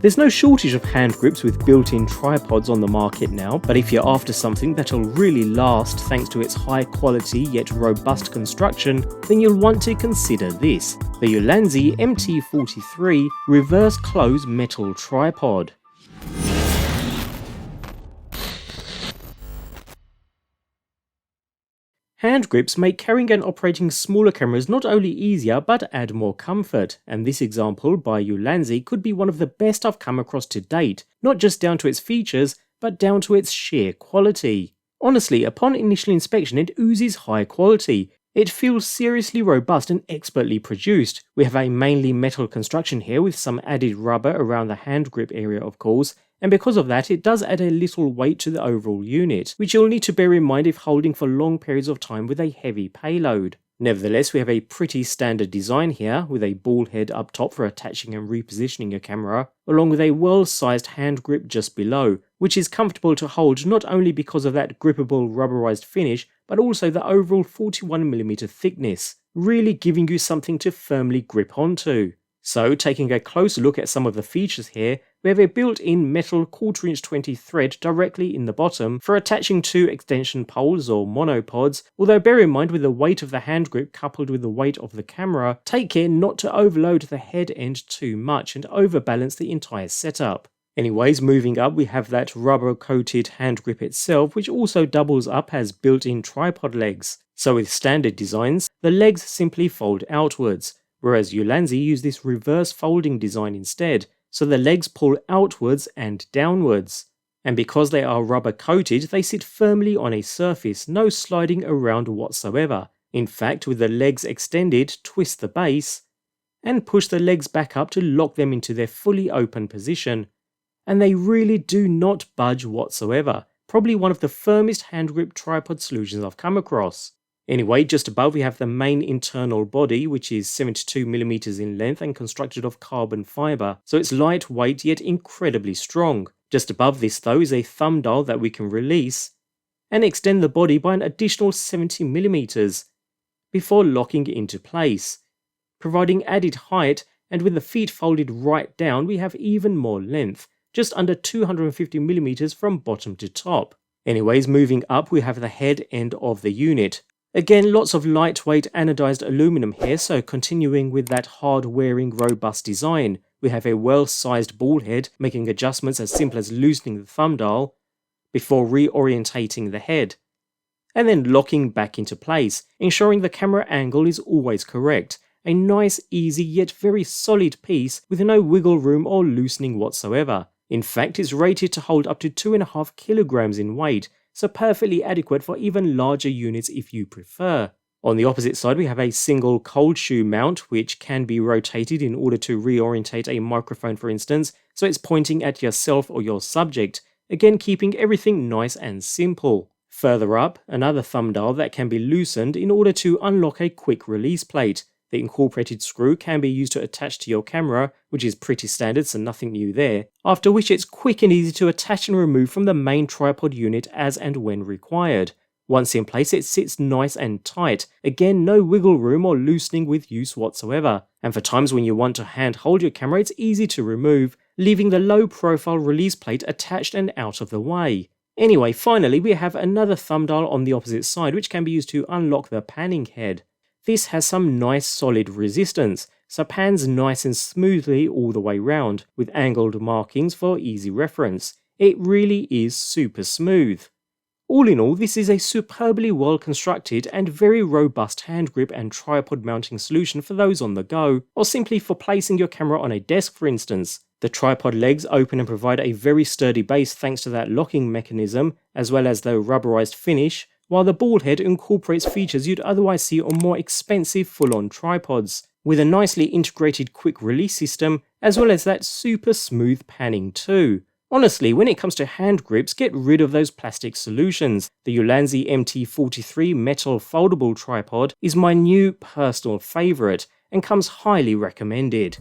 There's no shortage of hand grips with built-in tripods on the market now, but if you're after something that'll really last thanks to its high quality yet robust construction, then you'll want to consider this, the Ulanzi MT-43 Reverse Close Metal Tripod. Hand grips make carrying and operating smaller cameras not only easier but add more comfort, and this example by Ulanzi could be one of the best I've come across to date, not just down to its features, but down to its sheer quality. Honestly, upon initial inspection it oozes high quality. It feels seriously robust and expertly produced. We have a mainly metal construction here with some added rubber around the hand grip area of course, and because of that it does add a little weight to the overall unit, which you'll need to bear in mind if holding for long periods of time with a heavy payload. Nevertheless, we have a pretty standard design here, with a ball head up top for attaching and repositioning your camera, along with a well-sized hand grip just below, which is comfortable to hold not only because of that grippable rubberized finish, but also the overall 41mm thickness, really giving you something to firmly grip onto. So, taking a closer look at some of the features here, we have a built-in metal 1/4" 20 thread directly in the bottom for attaching two extension poles or monopods, although bear in mind with the weight of the hand grip coupled with the weight of the camera, take care not to overload the head end too much and overbalance the entire setup. Anyways, moving up we have that rubber coated hand grip itself, which also doubles up as built-in tripod legs. So with standard designs, the legs simply fold outwards, whereas Ulanzi use this reverse folding design instead, so the legs pull outwards and downwards. And because they are rubber coated, they sit firmly on a surface, no sliding around whatsoever. In fact, with the legs extended, twist the base, and push the legs back up to lock them into their fully open position. And they really do not budge whatsoever, probably one of the firmest hand grip tripod solutions I've come across. Anyway, just above we have the main internal body, which is 72mm in length and constructed of carbon fibre, so it's lightweight yet incredibly strong. Just above this though is a thumb dial that we can release and extend the body by an additional 70mm before locking into place, providing added height, and with the feet folded right down we have even more length, just under 250mm from bottom to top. Anyways, moving up we have the head end of the unit. Again, lots of lightweight anodized aluminum here, so continuing with that hard-wearing robust design. We have a well-sized ball head, making adjustments as simple as loosening the thumb dial before reorientating the head, and then locking back into place, ensuring the camera angle is always correct. A nice, easy yet very solid piece with no wiggle room or loosening whatsoever. In fact, it's rated to hold up to 2.5 kilograms in weight, so perfectly adequate for even larger units if you prefer. On the opposite side we have a single cold shoe mount, which can be rotated in order to reorientate a microphone for instance, so it's pointing at yourself or your subject, again keeping everything nice and simple. Further up, another thumb dial that can be loosened in order to unlock a quick release plate. The incorporated screw can be used to attach to your camera, which is pretty standard, so nothing new there, after which it's quick and easy to attach and remove from the main tripod unit as and when required. Once in place it sits nice and tight, again no wiggle room or loosening with use whatsoever, and for times when you want to hand hold your camera it's easy to remove, leaving the low profile release plate attached and out of the way. Anyway, finally we have another thumb dial on the opposite side which can be used to unlock the panning head. This has some nice solid resistance, so pans nice and smoothly all the way round, with angled markings for easy reference. It really is super smooth. All in all, this is a superbly well constructed and very robust hand grip and tripod mounting solution for those on the go, or simply for placing your camera on a desk for instance. The tripod legs open and provide a very sturdy base thanks to that locking mechanism, as well as the rubberized finish, while the ball head incorporates features you'd otherwise see on more expensive full-on tripods, with a nicely integrated quick release system, as well as that super smooth panning too. Honestly, when it comes to hand grips, get rid of those plastic solutions. The Ulanzi MT-43 metal foldable tripod is my new personal favourite, and comes highly recommended.